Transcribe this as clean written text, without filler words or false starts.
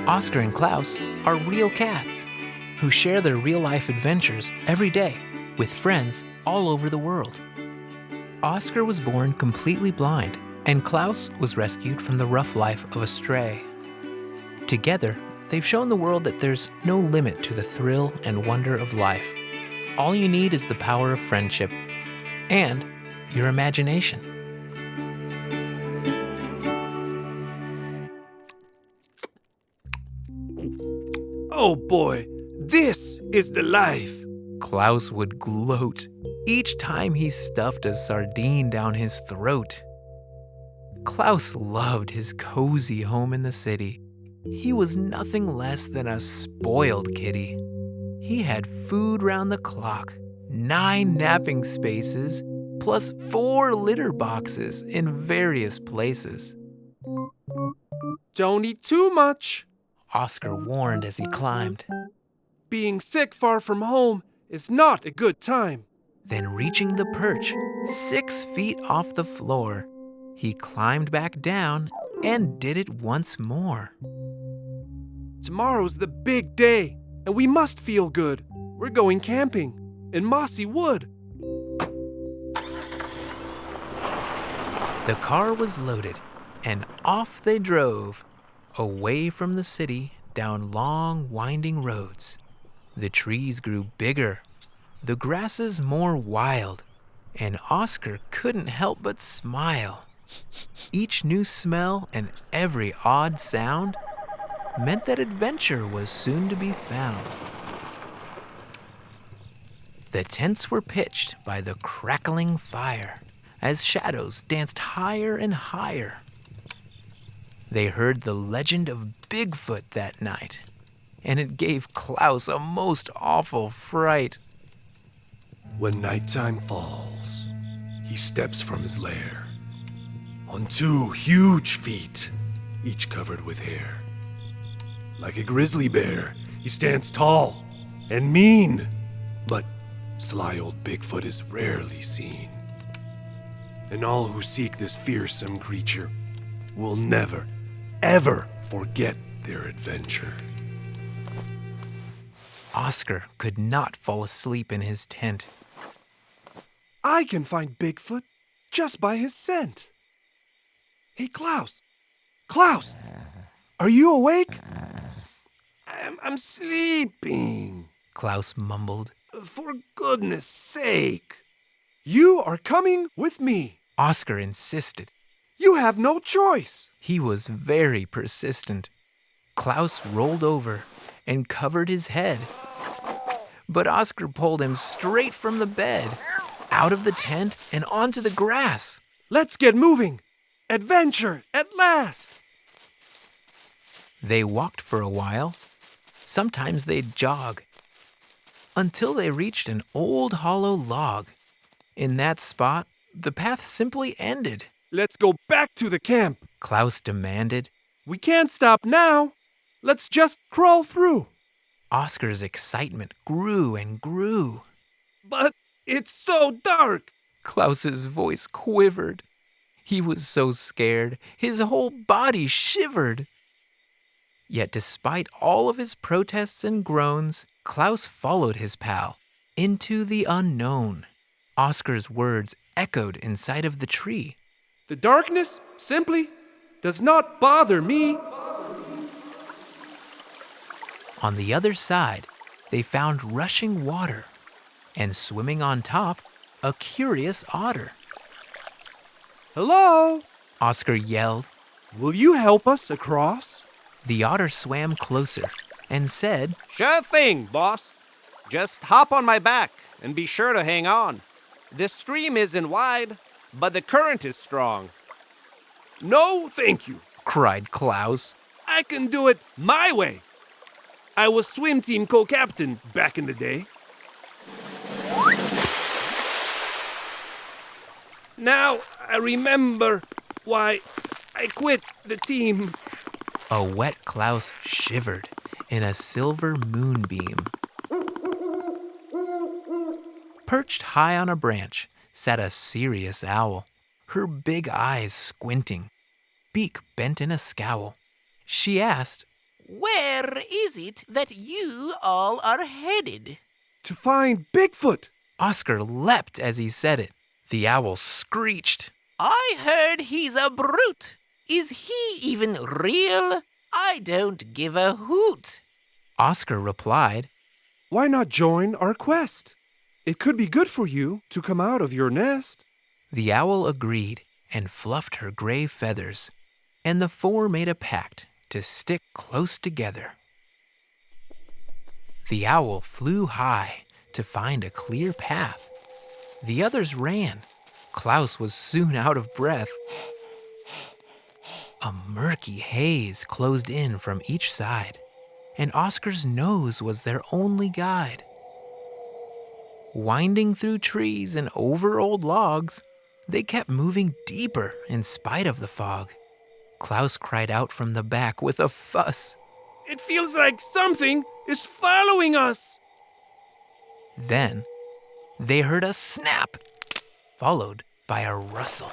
Oskar and Klaus are real cats who share their real-life adventures every day with friends all over the world. Oskar was born completely blind, and Klaus was rescued from the rough life of a stray. Together, they've shown the world that there's no limit to the thrill and wonder of life. All you need is the power of friendship and your imagination. Oh boy, this is the life. Klaus would gloat each time he stuffed a sardine down his throat. Klaus loved his cozy home in the city. He was nothing less than a spoiled kitty. He had food round the clock, 9 napping spaces, plus 4 litter boxes in various places. Don't eat too much. Oskar warned as he climbed. Being sick far from home is not a good time. Then reaching the perch, 6 feet off the floor, he climbed back down and did it once more. Tomorrow's the big day, and we must feel good. We're going camping in Mossy Wood. The car was loaded, and off they drove, away from the city, down long, winding roads. The trees grew bigger, the grasses more wild, and Oskar couldn't help but smile. Each new smell and every odd sound meant that adventure was soon to be found. The tents were pitched by the crackling fire as shadows danced higher and higher. They heard the legend of Bigfoot that night, and it gave Klaus a most awful fright. When nighttime falls, he steps from his lair on 2 huge feet, each covered with hair. Like a grizzly bear, he stands tall and mean, but sly old Bigfoot is rarely seen. And all who seek this fearsome creature will never, ever forget their adventure. Oskar could not fall asleep in his tent. I can find Bigfoot just by his scent. Hey, Klaus! Klaus! Are you awake? I'm sleeping. Klaus mumbled. For goodness sake. You are coming with me. Oskar insisted. You have no choice. He was very persistent. Klaus rolled over and covered his head. But Oskar pulled him straight from the bed, out of the tent and onto the grass. Let's get moving. Adventure at last. They walked for a while. Sometimes they'd jog, until they reached an old hollow log. In that spot, the path simply ended. Let's go back to the camp, Klaus demanded. We can't stop now. Let's just crawl through. Oskar's excitement grew and grew. But it's so dark. Klaus's voice quivered. He was so scared, his whole body shivered. Yet despite all of his protests and groans, Klaus followed his pal into the unknown. Oskar's words echoed inside of the tree. The darkness simply does not bother me. On the other side, they found rushing water, and swimming on top, a curious otter. Hello? Oskar yelled. Will you help us across? The otter swam closer and said, Sure thing, boss. Just hop on my back and be sure to hang on. This stream isn't wide, but the current is strong. No, thank you, cried Klaus. I can do it my way. I was swim team co-captain back in the day. Now I remember why I quit the team. A wet Klaus shivered in a silver moonbeam. Perched high on a branch sat a serious owl, her big eyes squinting, beak bent in a scowl. She asked, Where is it that you all are headed? To find Bigfoot! Oskar leapt as he said it. The owl screeched. I heard he's a brute. Is he even real? I don't give a hoot. Oskar replied, Why not join our quest? It could be good for you to come out of your nest. The owl agreed and fluffed her gray feathers, and the four made a pact to stick close together. The owl flew high to find a clear path. The others ran. Klaus was soon out of breath. A murky haze closed in from each side, and Oskar's nose was their only guide. Winding through trees and over old logs, they kept moving deeper in spite of the fog. Klaus cried out from the back with a fuss. It feels like something is following us. Then they heard a snap, followed by a rustle.